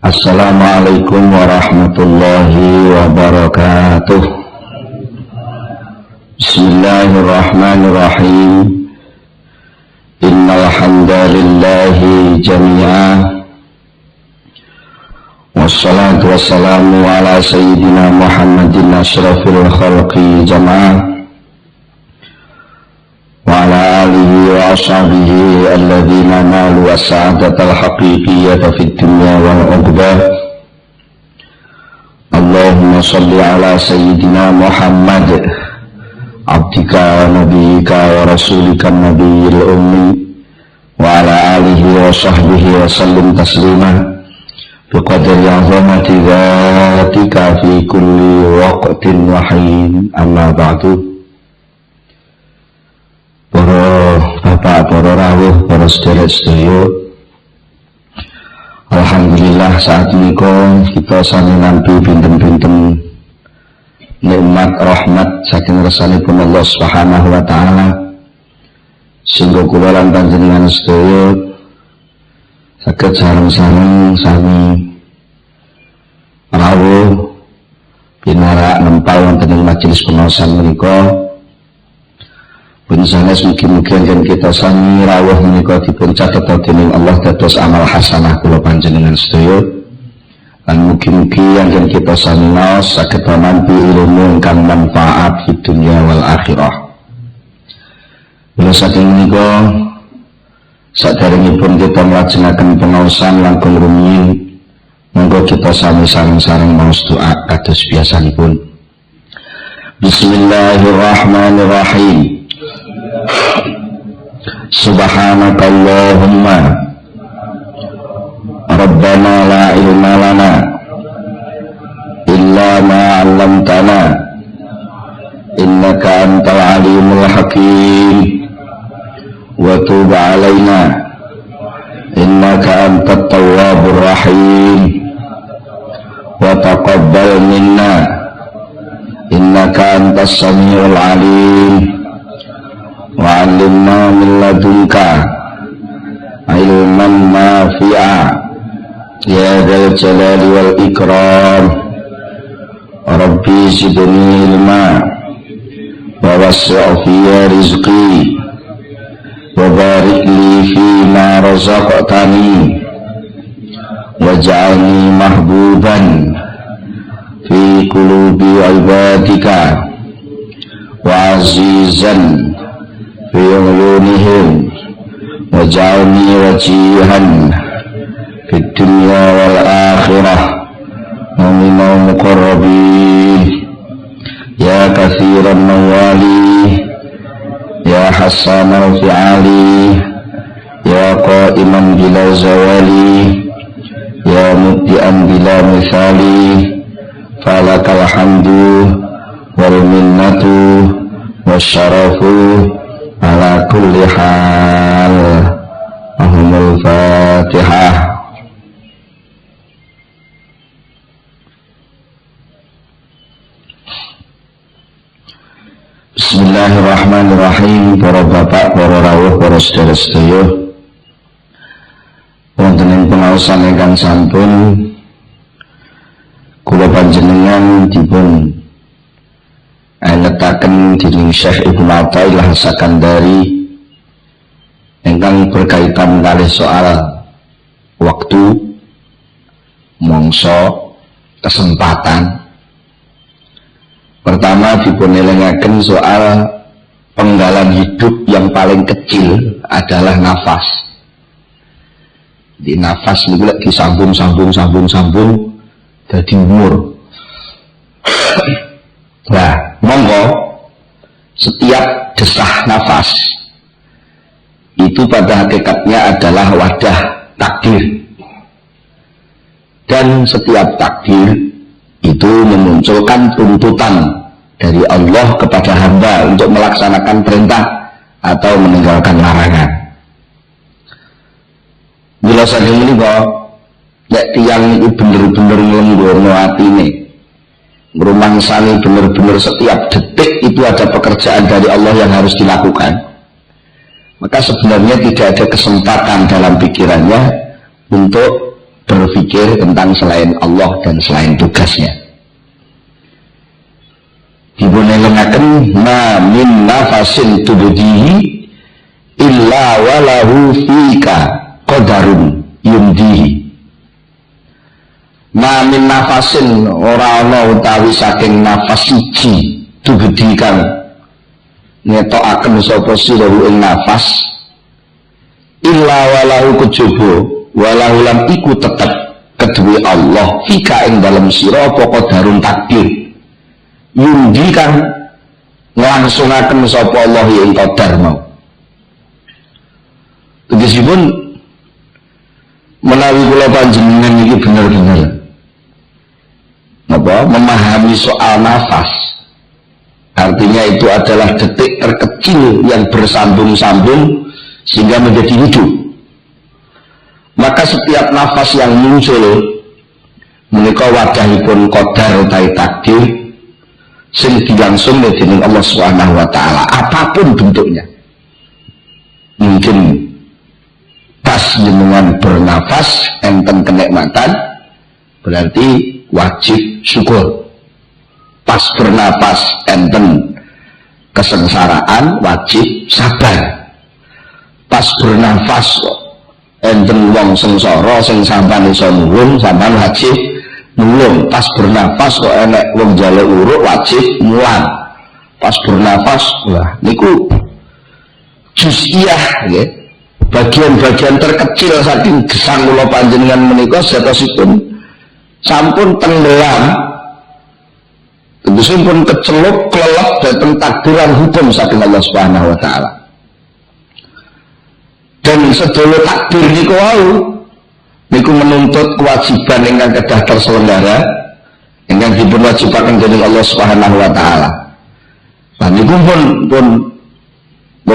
Assalamualaikum warahmatullahi wabarakatuh. Bismillahirrahmanirrahim. Innal hamdalillahi jami'a. Wassalatu wassalamu ala sayyidina Muhammadin asyrafil khalqi jama'ah wa ala alihi wa ashabihi alladhina nalu as-sa'adatal haqiqiyyata fid dunya wal uqbah. Allahumma salli ala sayyidina Muhammad abdika wa nabiyika wa rasulika nabiyil ummi wa ala alihi wa sahbihi wa sallim taslima biqadri azamati dhatika fi kulli waqtin wa hin. Amma ba'du. Para bapak, para rawuh, para sedherek-sedherek, alhamdulillah saat ini kita sami nampi pinten-pinten nikmat rahmat saking resanipun Allah Subhanahu wa taala, sehingga kula lan panjenengan sedherek saged sareng-sareng sami rawuh pinarak nempal wonten ing majelis pengaosan menika. Pun sanes mugi-mugi yen kita sami rawuh menika dipun catet dening Allah dados amal hasanah kula panjenengan sedaya. Lan mugi-mugi yen kita sami naos saged nampi ilmu ingkang manfaat di dunia wal akhirah. Mula saking menika saderengipun kita nglajengaken pengaosan langkung rumiyin, monggo kita sami sareng-sareng maos doa kados biasanipun. Bismillahirrahmanirrahim. Subhanakallahumma Rabbana la ilma lana illa ma 'allamtana innaka antal alimul hakim wa tub 'alaina innaka antat tawwabur rahim wa taqabbal minna innaka antas samiul alim wa 'allimna min ladunka ilman nafi'a ya dzal jalali wal ikram. Rabbi zidni ilma wa wasi' fi rizqi wa barik li fima razaqtani waj'alni mahbuban fi qulubi ibadika wa azizan fi uyunihim waj'alni wajihan fid dunya wal akhirah wa minal muqarrabin ya katsiran mawali ya hasanal fi'ali ya qa'iman bila zawali ya mubdi'an bila misali falakal hamdu wal minnatu wasyarafu ala kulli hal. Ahumul Fatihah. Bismillahirrahmanirrahim. Para bapak, para rawuh, para sedherek-sedherek, wonten ing pengaosan ingkang sampun kula panjenengan dipun nyetaken dening Syekh Ibnu Athaillah Sakandari ingkang berkaitan kalih soal waktu, mangsa, kesempatan. Pertama dipun elingaken soal penggalan hidup yang paling kecil adalah nafas. Di nafas niku lek disambung dadi umur. Nah, monggo setiap desah nafas itu pada hakikatnya adalah wadah takdir, dan setiap takdir itu memunculkan tuntutan dari Allah kepada hamba untuk melaksanakan perintah atau meninggalkan larangan. Bila saking menika nek tiyang itu bener-bener nglenggono atine, ngrumangsani bener-bener setiap detik itu ada pekerjaan dari Allah yang harus dilakukan, maka sebenarnya tidak ada kesempatan dalam pikirannya untuk berpikir tentang selain Allah dan selain tugasnya. Dipunelungaken ma min nafasin tubdihi illa walahu fika qadarun yumdihi. Ma min nafasin ora ana utawi saking nafas siji tubdikan ngetokaken sapa sira ing nafas illa walahu kejaba walahu lam iku tetep kedue Allah fika ing dalem sira apa qadarun takdir yundi kan nglangsungaken sapa Allah ing qadar mau. Tegesipun menawi kula panjenengan iki bener-bener memahami soal nafas, artinya itu adalah detik terkecil yang bersambung-sambung sehingga menjadi hidup. Maka setiap nafas yang muncul menika wadahipun qadar utawi takdir sing dilangsung dening Allah Subhanahu wa taala, apapun bentuknya. Mungkin pas jenengan bernafas enten kenikmatan berarti wajib syukur. Pas bernapas enten kesengsaraan wajib sabar. Pas bernafas enten wong sengsara sing sampean iso nulung sampean wajib nulung. Pas bernafas kok enek wong njaluk uruk wajib mulang. Pas bernafas wah niku juz'iyah nggih. Bagian-bagian terkecil saking gesang kula panjenengan menika setosipun sampun tenggelam, tegesipun kecelup kelelep dhateng takdiran hukum saking Allah Subhanahu wa taala. Dan sedaya takdir niku wau niku menuntut kewajiban ingkang kedah terselenggara ingkang dipun wajibaken dening Allah Subhanahu wa taala. Lan niku pun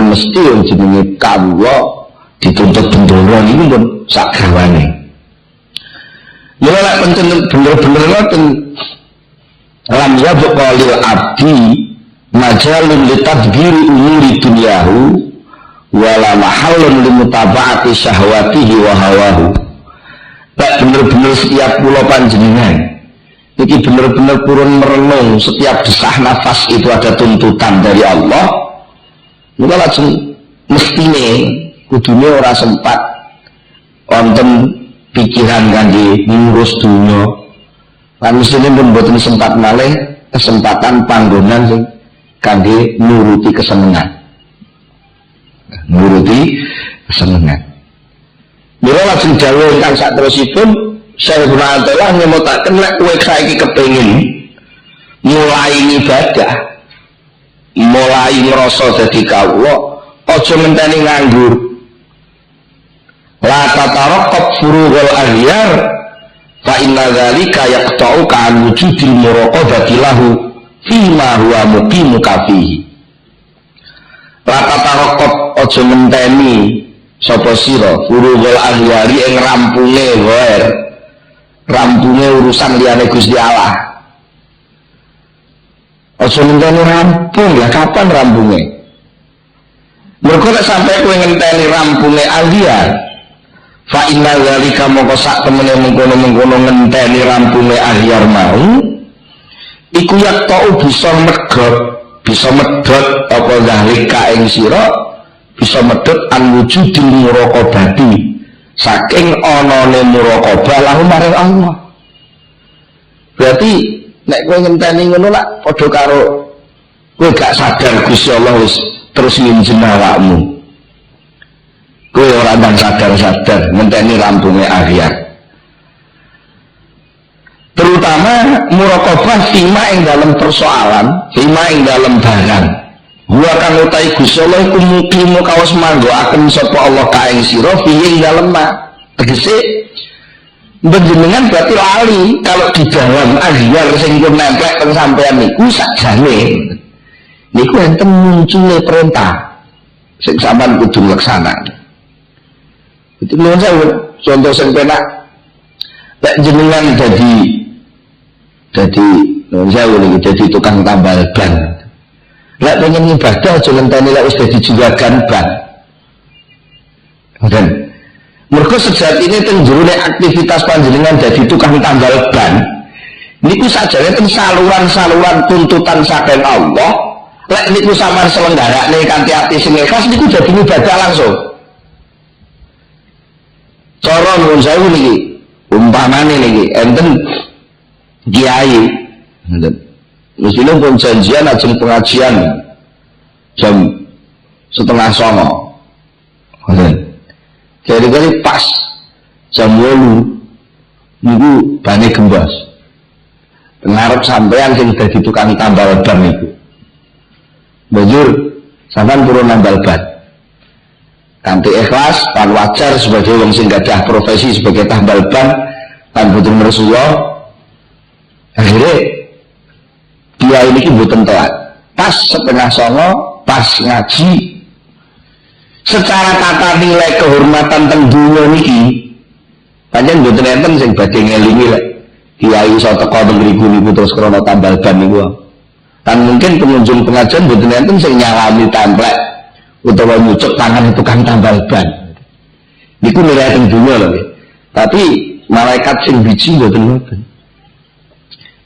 mesti jenenge kawula dituntut bendoro niku pun sak gawane. Lha lek pancen bener-bener ngoten lam yabqa lil abdi majalun litadbiri umuri dunyahu wala mahallun limutaba'ati syahwatihi wa hawahu. Lek bener-bener setiap kula panjenengan iki bener-bener purun merenung setiap desah nafas itu ada tuntutan dari Allah, mula langsung mestine kudune ora sempat wonten pikiran kangge ngurus dunya. Lan mesine pun mboten sempat malih kesempatan panggonan sing kangge nuruti kesenengan. Nuruti kesenengan. Mila lajeng dawuh ingkang saterusipun Syekh Rahmatullah nyemutaken lek kowe saiki kepengin mulai ibadah, mulai ngrasa dadi kawula, aja menteni nganggur. La tataraqab furughal aghyar fa inna dzalika yaqta'uka an wujudil muraqabati lahu fima huwa muqimuka fihi. La tataraqab aja menteni sapa sira furughal aghyari ing rampunge ghair, rampunge urusan liyane Gusti Allah. Aja menteni rampung, ya kapan rampunge? Mergo nek sampai kowe ngenteni rampunge aghyar fa inna dzalika mongko sak temene mengkono-mengkono ngenteni rampunge ahyar mau iku yak tau bisa medhot apa zalika ing sira bisa medhot an wujudil muraqabati saking anane muraqabah lahu maring Allah. Berarti nek kowe ngenteni ngono lak padha karo kowe gak sadar Gusti Allah wis terus nginjen awakmu. Kowe ora ndang sadar-sadar ngenteni rampunge akhir. Terutama muraqabah fima ing dalam persoalan, fima ing dalam barang. Gua kang utai Gusti Allah iku mukimu kaos manggoaken sapa Allah ka ing sira fi ing dalem ma. Tegese panjenengan berarti lali kalau di dalam akhir sing pun nempel teng sampean niku sakjane niku enten muncule perintah sing sampean kudu laksanakan. Itu nuwun sewu contoh sing penak lek jenengan dadi nuwun sewu niki dadi tukang tambal ban. Lek pengen ibadah aja ngenteni lek wis dadi juragan ban. Dan mergo Mergo sejatine teng jero aktivitas panjenengan dadi tukang tambal ban niku sajane teng saluran-saluran tuntutan saking Allah. Lek niku sampeyan selenggarakne kanthi ati sing ikhlas niku dadi ibadah langsung. Cara nuwun sewu niki, umpamane niki enten kiai, enten. Mestine pun janjian ajeng pengajian jam 7:30. Ngoten. Kali-kali pas jam 8 niku bane gembos. Ngarep sampean sing dadi tukang tambal ban niku. Banjur sampean purun nambal ban. Kanthi ikhlas lan wajar sebagai wong sing gadah profesi sebagai tambal ban lan boten Rasulullah. Akhirnya dia ini mboten telat. Pas 8:30 pas ngaji. Secara tata nilai kehormatan teng dunya niki pancen mboten enten sing badhe ngelingi lek kiai iso teko teng mriku niku terus krana tambal ban niku. Kan mungkin pengunjung pengajian mboten enten sing nyalami templek utawa nyucuk tangan tukang tambal ban. Niku nilai teng dunya lho. Tapi malaikat sing biji mboten ngoten.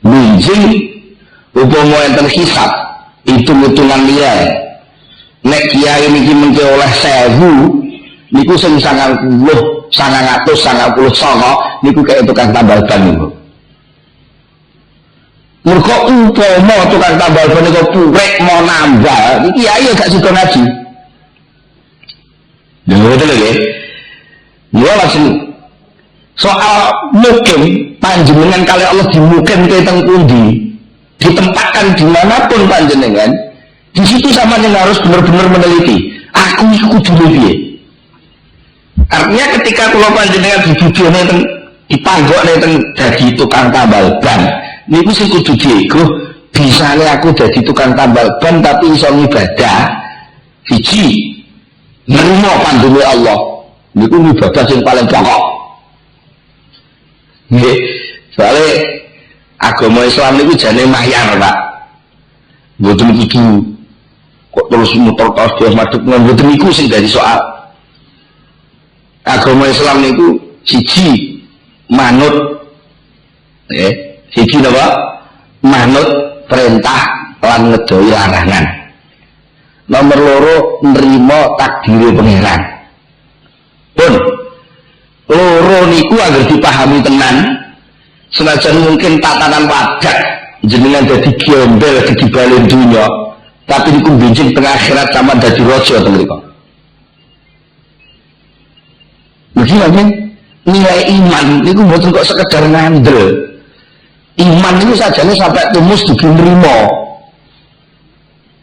Mijing upama enten hisab, hitung-hitungan nilai. Nek kiai niki mengke oleh 1000 niku sing 999 niku kaya tukang tambal ban niku. Mergo umpama tukang tambal ban niku purek mau nambal, iki kiai gak sida ngaji. Lha ngoten lho. Mula langsung soal mukim panjenengan kali Allah dimukim ke teng pundi, ditempatkan dimanapun panjenengan. Di situ sama yang harus benar-benar meneliti. Aku ikut dulu dia. Artinya ketika kalau panjenengan dipanggok nih jadi tukang tambal ban, niku sing kudu diego. Bisanya aku jadi tukang tambal ban tapi iso ibadah. Siji nerima pandune Allah. Niku ibadah sing paling pokok. Nggih. Soale agama Islam niku jane mahyar, Pak. Mboten kudu kok terus muter terus madhep mboten niku sing dadi soal. Agama Islam niku siji manut siji napa? Manut perintah lan ngedoi larangan. Nomor loro nerima takdire pangeran. Pun loro niku agar dipahami tenan senajan mungkin tatanan wadah jenengan dadi gembel di balik dunia. Tapi niku benjing tengah akhirat sama dadi raja teng mriku. Begini nilai iman niku mboten kok sekedar ngandel. Iman niku sajane sampai tumus dugi nrimo.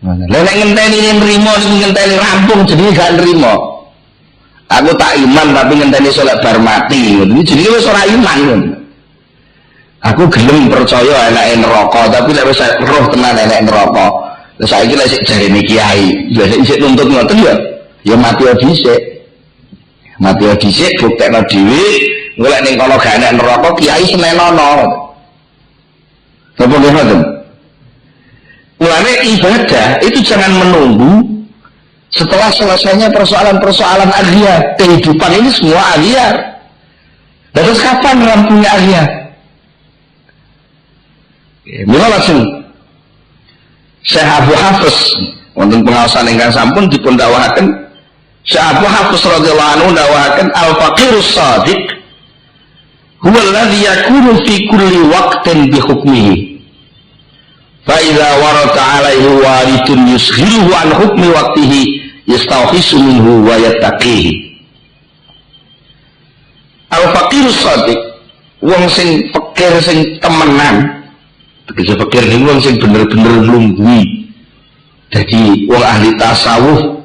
Lah nek ngenteni nrimo niku ngenteni rampung jenenge gak nrimo. Aku tak iman tapi ngenteni salat bar mati. Iki jenenge wis ora iman. Aku gelem percaya enake neraka tapi nek wis roh tenan enek neraka. Lah saiki lek jarene kiai, lha sik nuntut ngoten ya mati dhisik. Mati dhisik buktekno dhewe, golek ning kono gak enek neraka kiai senenono. Apa ngoten? Mulane ibadah itu jangan menunggu setelah selesainya persoalan-persoalan akhir. Kehidupan ini semua akhir. Terus kapan rampungnya akhir? Mula langsung Syekh Abu Hafiz wonten pengaosan ingkang sampun dipun dawuhaken Syekh Abu Hafiz radhiyallahu anhu dawuhaken al-faqirus shadiq huwa alladhi yakunu fi kulli waqtin bi hukmihi fa idza warata alaihi waridun yusghiluhu an hukmi waqtihi yastawhisu minhu wa yattaqihi. Al-faqirus shadiq wong sing fakir sing temenan. Tegese pikir ning wong sing bener-bener nglungguhi. Dadi wong ahli tasawuf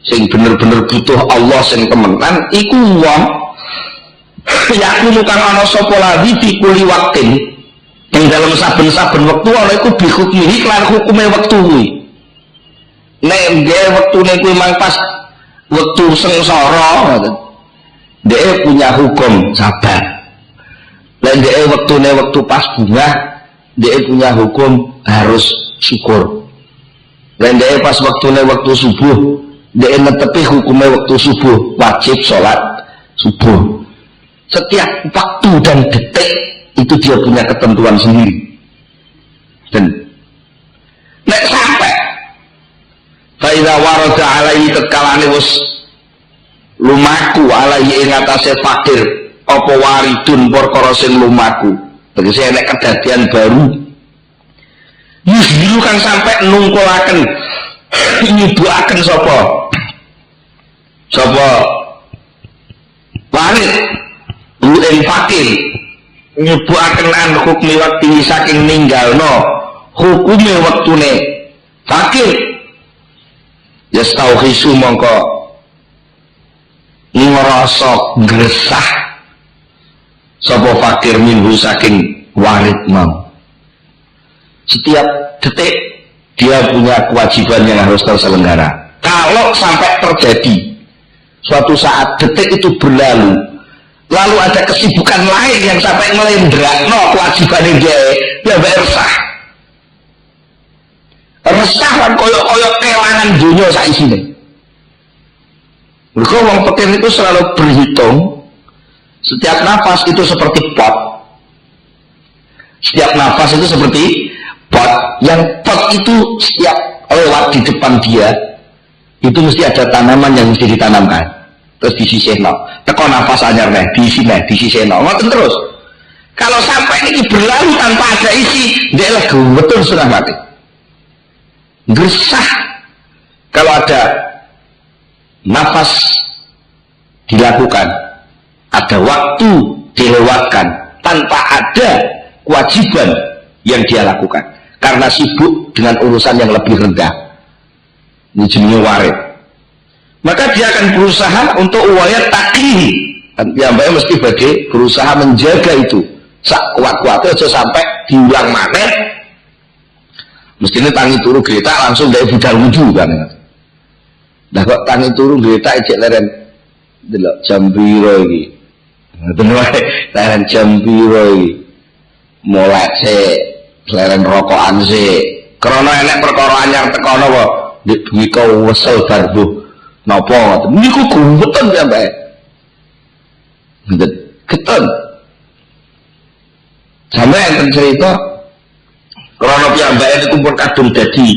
sing bener-bener butuh Allah sing temenan iku wong yakin kang ana sapa lagi di kuli waktin ing dalam saben-saben wektu ana iku bihukmihi lan hukume wektu kuwi. Nek nggih wektune kuwi mang pas wektu sengsara ngoten. Dhek punya hukum sabar. Nek dhek wektune wektu pas bunga dia punya hukum harus syukur. Dan dia pas waktunya waktu subuh dia netepi hukumnya waktu subuh wajib sholat subuh. Setiap waktu dan detik itu dia punya ketentuan sendiri. Dan nek sampai faida warada alaihi tekalane wis lumaku alaihi ing atase fakir apa waridun perkara sing lumaku. Tegese nek kedadian baru yusbiru kan sampai nungkulaken nyubuhaken sapa warid ing fakir nyubuhaken an hukmi waktu saking ninggalno hukume wektune fakir yastauhisu mongko ngrasa gresah sapa fakir minhu saking warid mau. Setiap detik dia punya kewajiban yang harus terselenggara. Kalau sampai terjadi suatu saat detik itu berlalu, lalu ada kesibukan lain yang sampai ngelendrakno kewajiban dia, ya resah. Resah kan koyok-koyok kelangan dunia saisine. Mereka wong fakir itu selalu berhitung setiap nafas itu seperti pot. Setiap nafas itu seperti pot. Yang pot itu setiap lewat di depan dia itu mesti ada tanaman yang mesti ditanamkan. Terus disisihno. Teko nafas anyar neh, disisihno. Ngoten terus. Kalau sampai ini berlalu tanpa ada isi, dia lah betul sudah mati. Gersah kalau ada nafas dilakukan, ada waktu dilewatkan tanpa ada kewajiban yang dia lakukan karena sibuk dengan urusan yang lebih rendah. Ini jenisnya warid. Maka dia akan berusaha untuk wayat taklihi. Yang baik mesti bagi berusaha menjaga itu. Sak kuat-kuatnya aja sampai diulang maneh. Mestinya tangi turu gerita langsung dari budal wudhu kan. Nah kok tangi turu gerita ejek leren delok jam piro iki. Ngoten wae leren jam piro iki. Mulai leren rokokan krana enek perkara anyar tekono apa ndek duwi kau wesel barbu napa niku gumeton ya Mbak. Ndet keton. Sampai enten cerita krana piyambake niku pun kadung dadi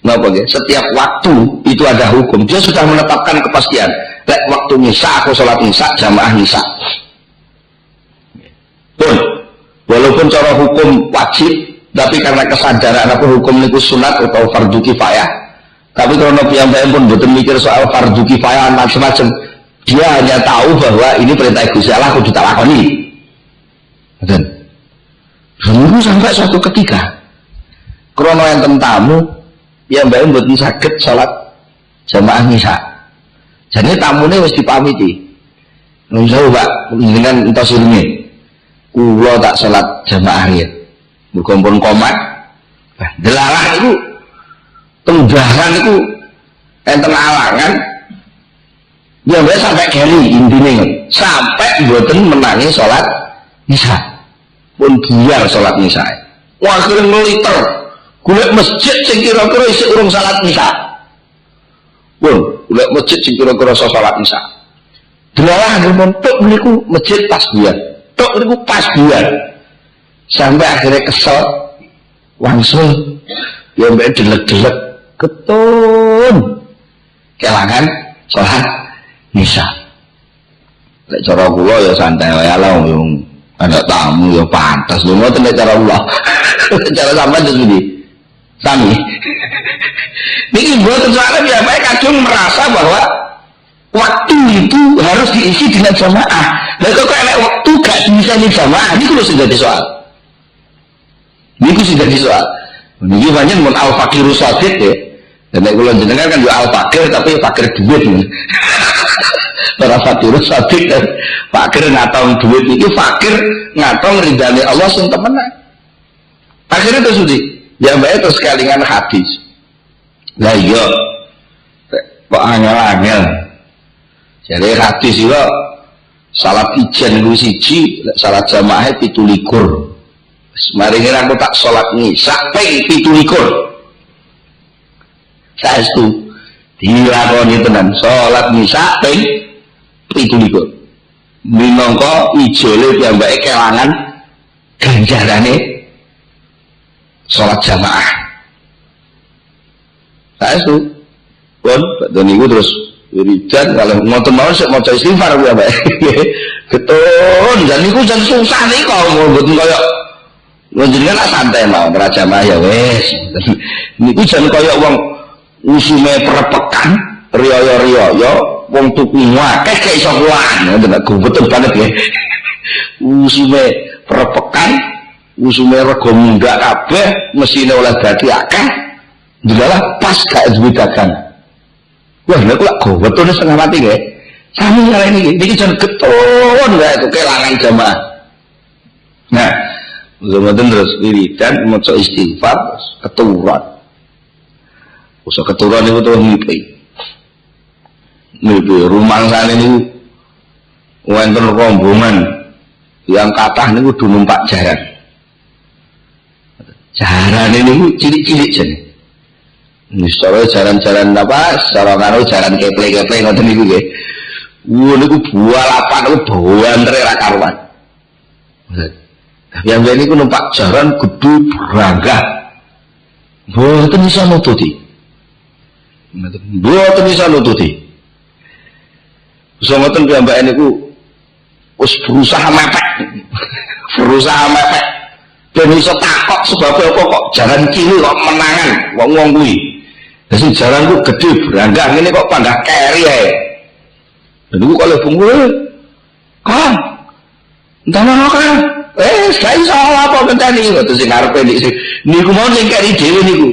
napa nggih setiap waktu itu ada hukum. Dia sudah menetapkan kepastian. Lek waktu nisa aku salat nisa jamaah nisa. Pun walaupun cara hukum wajib tapi karena kesadaran apa hukum niku sunat atau fardu kifayah. Tapi kalau piyambake pun mboten mikir soal fardu kifayah macam-macam. Dia hanya tahu bahwa ini perintah Gusti Allah kudu tak lakoni. Betul. Dulu sampai suatu ketika krono enten tamu piyambake mboten saged salat jamaah nisa. Jadi tamune wis dipamiti. Nun sewu Pak, jenengan entos ilmu. Kula tak salat jamaah riyen. Muga pun komat. Delalah niku tenggahan niku enten alangan. Ya wis sampai geli intine sampai mboten menangi salat isya. Pun biar salat isya. Wah akhirnya ngeliter. Golek masjid sing kira-kira isih urung salat isya. Pun golek masjid sing kira-kira salat isya. Delalah nggih tok niku masjid pas biar. Tok niku pas biar. Sampai akhirnya kesel langsung ya mbak delek-delek ketun kelangan sholat nisa. Lek cara kula ya santai wae lah wong ada tamu ya pantas lho ngoten nek cara kula. Cara sampean jadi sami. Niki mboten soalnya ya mbak kadung merasa bahwa waktu itu harus diisi dengan jamaah. Lah kok enek waktu gak bisa di jamaah niku lho sing dadi soal. Niku sing dadi soal. Niki pancen mun al faqiru shadiq ya. Dan nek kula jenengan kan yo al fakir tapi fakir duit. Para faqiru shadiq kan fakir ngatong duit iki fakir ngatong ridane Allah sing temenan. Akhirnya terus di ya mbake terus kalingan hadis. Lah iya kok angel-angel. Jadi hadis itu salat ijen lu siji, salat jamaah 17. Mari aku tak sholat nisa ping 17. Saestu dilakoni tenan sholat nisa ping 17. minangka ijole piyambake kelangan ganjarane salat jamaah. Saestu pun badhe niku terus wiridan kalau ngoten mawon sik maca istighfar kuwi ambek ketun jan niku jan susah nika mboten kaya njenengan santai mawon ora jamaah ya wis niku jan kaya wong usume perepekan riyo-riyo wong tuku akeh gak iso kuwan ngoten betul banget ya usume perepekan usume rego mundak kabeh mesine oleh dadi akeh jelalah pas gak duwe dagang. Wah, nek lak gowetune setengah mati nggih. Sami ngarani iki jan getun wae itu kelangan jamaah. Nah, ngoten terus wiridan maca istighfar keturunan. Usah keturunan niku to mimpi. Mimpi rumangsane niku wonten rombongan yang kathah niku do numpak jaran. Jarane niku cilik-cilik jenenge. Misalnya jalan-jalan apa? Secara karo jalan keple-keple ngoten niku nggih. Niku bualapan niku banter ra karuan. Tapi yang niku numpak jaran gedhe branggah. Mboten iso nututi. Mboten iso nututi. Iso ngoten piyambake niku wis berusaha mepek. Berusaha mepek. Ben iso takok sebab apa kok jalan kiri kok menangan wong-wong kuwi. Jadi jalanku gede berangga ini kok panggah keri ya. Dan itu kalau bungkul, kan, entah mana kan, saya salah apa ngenteni waktu sing ngarepe niku mau sing keri dhewe niku.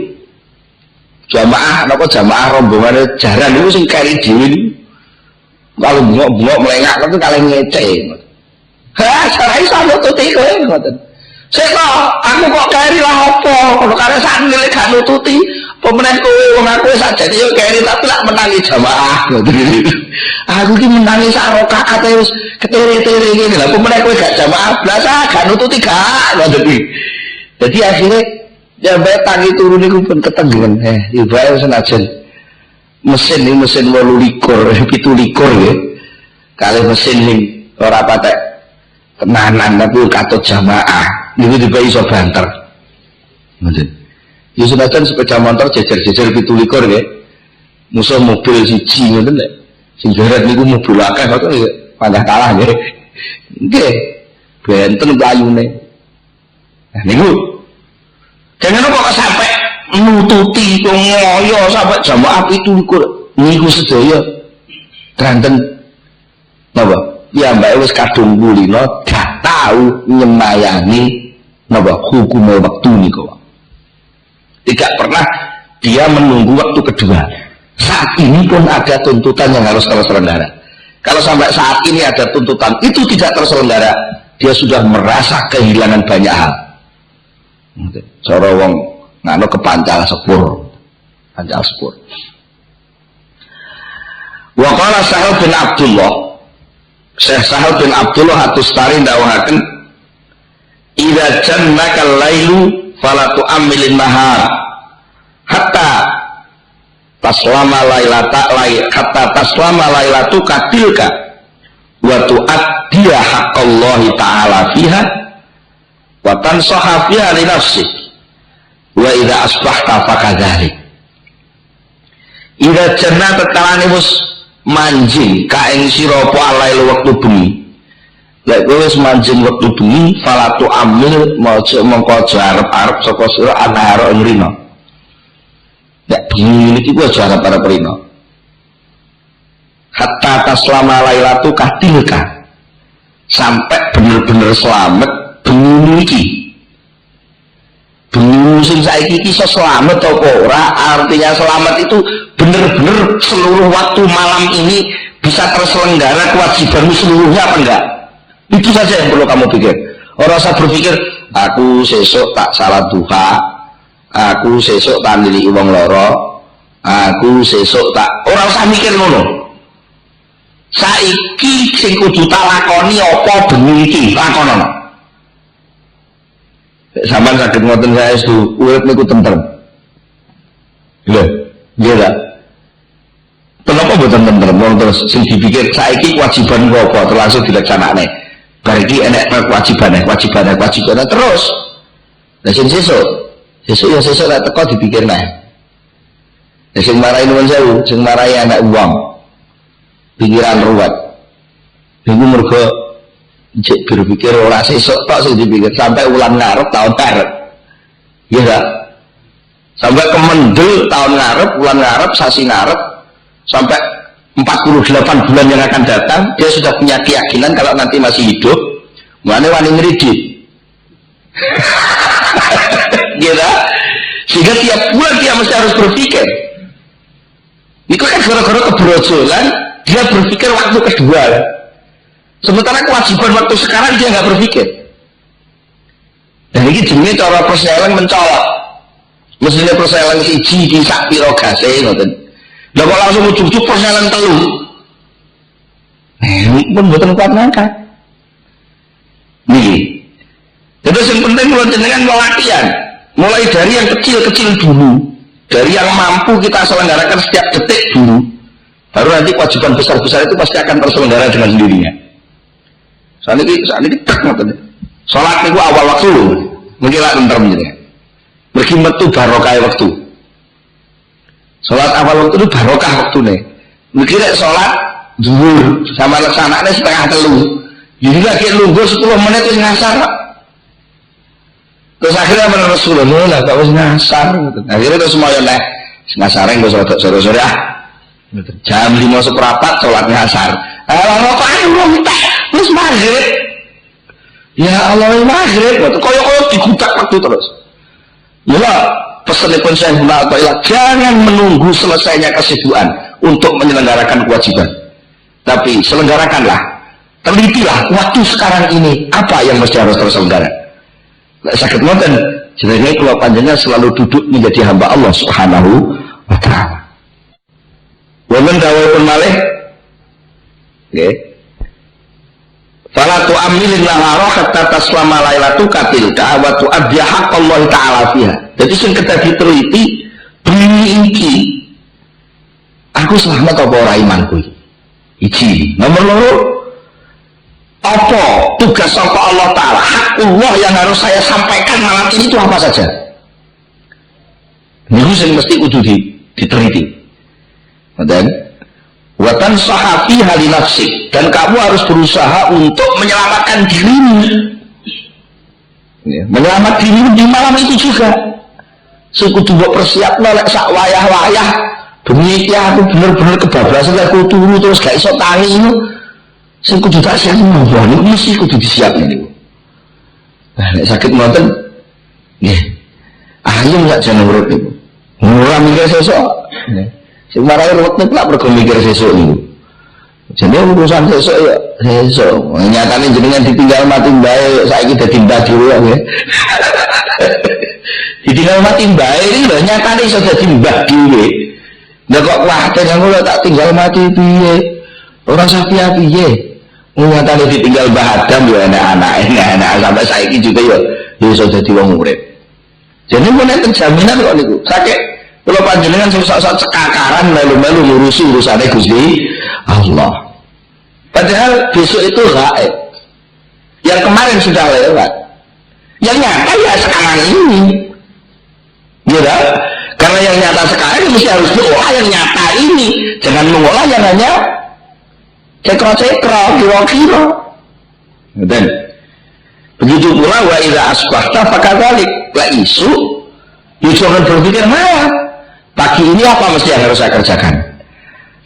Jamaah napa jamaah rombongan jaran niku sing keri dhewe niku. Kalau bengok-bengok melengak itu kalih ngecek. Ha, sarai sama tuti kowe ngoten. Sik kok aku kok keri lah apa? Kalau karena sak nilai gak nututi pemenang kowe wong aku sajane yo keri tapi lak menangi jamaah. Aku ki menangi sak rakaat wis ketere-tere ngene lha pemenang kowe gak jamaah blas gak nututi gak ngoten iki. Dadi akhire jambe tangi turu niku pun ketenggen. Ibae senajan mesin iki mesin 28 17 nggih. Kalih mesin ning ora patek tenanan tapi katut jamaah. Niku tiba iso banter. Ngoten. Ya senajan sepeda motor jejer-jejer 17 nggih. Musuh mobil siji ngoten lho. Sing jeret niku mobil akeh kok pandah kalah nggih. Nggih. Benten playune. Nah niku jangan kok sampai nututi kok ngoyo sampai jamaah 17 niku sedaya kanten napa? Ya mbak wis kadung kulino gak tahu nyemayani napa hukum waktu niku. Tidak pernah dia menunggu waktu kedua. Saat ini pun ada tuntutan yang harus terselenggara. Kalau sampai saat ini ada tuntutan itu tidak terselenggara, dia sudah merasa kehilangan banyak hal. Cara wong ngano kepancal sepur. Pancal sepur. Wa qala Sahal bin Abdullah, Syekh Sahal bin Abdullah At-Tustari ndawuhaken, "Idza jannaka al-lailu fala tu'ammilin nahar hatta taslama lailatu katilka wa tu'addiya haqqallahi ta'ala fiha wa tansaha fiha li nafsik wa idza asbahta fakadzalik." Idza jannaka kalane wis manjing kaing sira apa alail wektu bengi. Lek kowe wis manjing wektu bengi falatu amil maca mengko aja arep-arep saka sira anara ing rina. Lek bengi iki ku aja arep-arep rina. Hatta taslama lailatu katilka. Sampai bener-bener selamat bengi iki. Bengi sing saiki iki iso selamat apa ora? Artinya selamat itu benar-benar seluruh waktu malam ini bisa terselenggara kewajibanmu seluruhnya apa enggak? Itu saja yang perlu kamu pikir. Orang usah berpikir aku sesuk tak salat duha, aku sesuk tak nilai wong loro, aku sesuk tak, orang usah mikir ngono. Saiki sing kudu tak lakoni apa bengi iki lakonono. Sampeyan saged ngoten saestu urip niku tentrem. Lho, nggih ta? Kenapa mboten tentrem? wong terus sing dipikir saiki kewajiban apa terus langsung dilaksanakne. Bar iki enek kewajibane terus. Lah sing sesuk ya sesuk lek teko dipikir neh. Lah sing marahi nuwun sewu, sing marahi anak uang. Pikiran ruwet. Iku mergo cek berpikir ora sesuk tok sing dipikir sampai ulang ngarep tahun ngarep. Iya enggak? Sampai kemendel tahun ngarep, bulan ngarep, sasi ngarep, sampai 48 bulan yang akan datang, dia sudah punya keyakinan kalau nanti masih hidup, mana wani ngeridit. Gitu? Sehingga tiap bulan dia mesti harus berpikir. Itu kan gara-gara kebrojolan, dia berpikir waktu kedua. Sementara kewajiban waktu sekarang dia nggak berpikir. Dan ini jenis cara perselang mencolok. Mestinya perselang siji di sak piro gase ngoten. Lah kok langsung ujug-ujug perselang telu. Pun mboten kuat ngangkat. Niki. Terus yang penting kula jenengan latihan. Mulai dari yang kecil-kecil dulu. Dari yang mampu kita selenggarakan setiap detik dulu. Baru nanti kewajiban besar-besar itu pasti akan terselenggara dengan sendirinya. Saat ini tak ngoten. Salat niku awal waktu lho. Mungkin lak tentrem jenengan. Mergi metu barokah waktu. Salat awal waktu itu barokah waktune. Mergi nek salat zuhur sama laksanane setengah telu. Jadi lagi lungguh 10 menit wis ngasar. Terus akhirnya bener Rasulullah lah kok wis ngasar. Akhirnya terus semuanya nek ngasare nggo sore-sore jam 5:04 salat ngasar. Lah kok urung tak wis maghrib. Ya Allah maghrib koyo-koyo digudak waktu terus. Ya, pesanipun saya Mu'tazilah, jangan menunggu selesainya kesibukan untuk menyelenggarakan kewajiban. Tapi selenggarakanlah, telitilah waktu sekarang ini apa yang mesti harus terselenggara. Nah, sakit ngoten, jenenge kula panjenengan selalu duduk menjadi hamba Allah Subhanahu wa taala. Wa man dawuhun malih nggih. Fala tu'amilin laha hatta taslama lailatuka tilka wa tu'addi haqqallahi ta'ala fiha. Jadi sing kedah diteliti bumi iki aku selamat apa ora imanku iki. Nomor loro apa tugas sapa Allah taala, hakullah yang harus saya sampaikan malam ini itu apa saja. Niku sing mesti kudu diteliti. Dan watan sahafi hali nafsi, dan kamu harus berusaha untuk menyelamatkan dirimu. Menyelamatkan dirimu di malam itu juga. Sekutu buat persiap nolak sak wayah-wayah. Demikian aku bener-bener kebablasan aku turu terus gak iso tangi itu. Sekutu tak siap ini mesti kudu disiapin itu. Nah, sakit ngoten, nggih. Ayam gak jangan urut itu. Ora mikir sesuk. Sing marai waktu pula perlu mikir sesuk niku. Jadi urusan sesuk ya sesuk. Nyatane jenengan ditinggal mati bae saiki dadi mbah dhewe ya. Ditinggal mati bae iki lho nyatane iso dadi mbah dhewe. Lah kok kuwatir ngono tak tinggal mati piye? Ora usah piye. Nyatane ditinggal Mbah Adam ya anak-anak sampai saiki juga ya iso dadi wong urip. Jadi mun enten jaminan kok niku. Sakit kalau panjenengan sok-sok cekakaran melu-melu ngurusi urusane Gusti Allah. Padahal besok itu gaib. Yang kemarin sudah lewat. Yang nyata ya sekarang ini. Ya, karena yang nyata sekarang mesti harus diolah yang nyata ini. Jangan mengolah yang hanya cekro-cekro, kira-kira. Dan begitu pula wa idza asbahta fakadzalik. Lah isu, jangan berpikir malah pagi ini apa mesti yang harus saya kerjakan.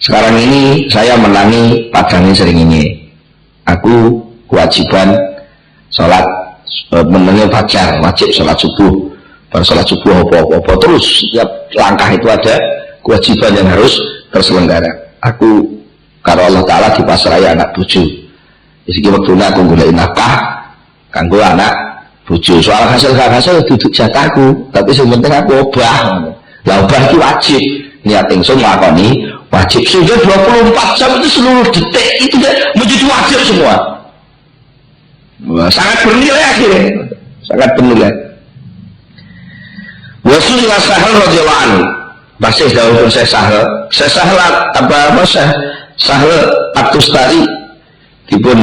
Sekarang ini saya menangi padangnya sering ini. Aku kewajiban sholat menengah fajar, wajib sholat subuh. Baru sholat subuh apa terus setiap langkah itu ada kewajiban yang harus terselenggara. Aku karo Allah Ta'ala dipasrai anak bojo. Jadi waktunya aku ngulain nafkah kanggo anak bojo. Soal hasil duduk jatahku, tapi yang penting aku obah. Lah obah itu wajib. Niat ingsun nglakoni wajib. Sehingga 24 jam itu seluruh detik itu menjadi wajib semua. Wah, sangat bernilai akhirnya. Sangat bernilai. Rasulullah Sahal radhiyallahu anhu. Masih dahulu saya Sahal apa Sahal At-Tustari dipun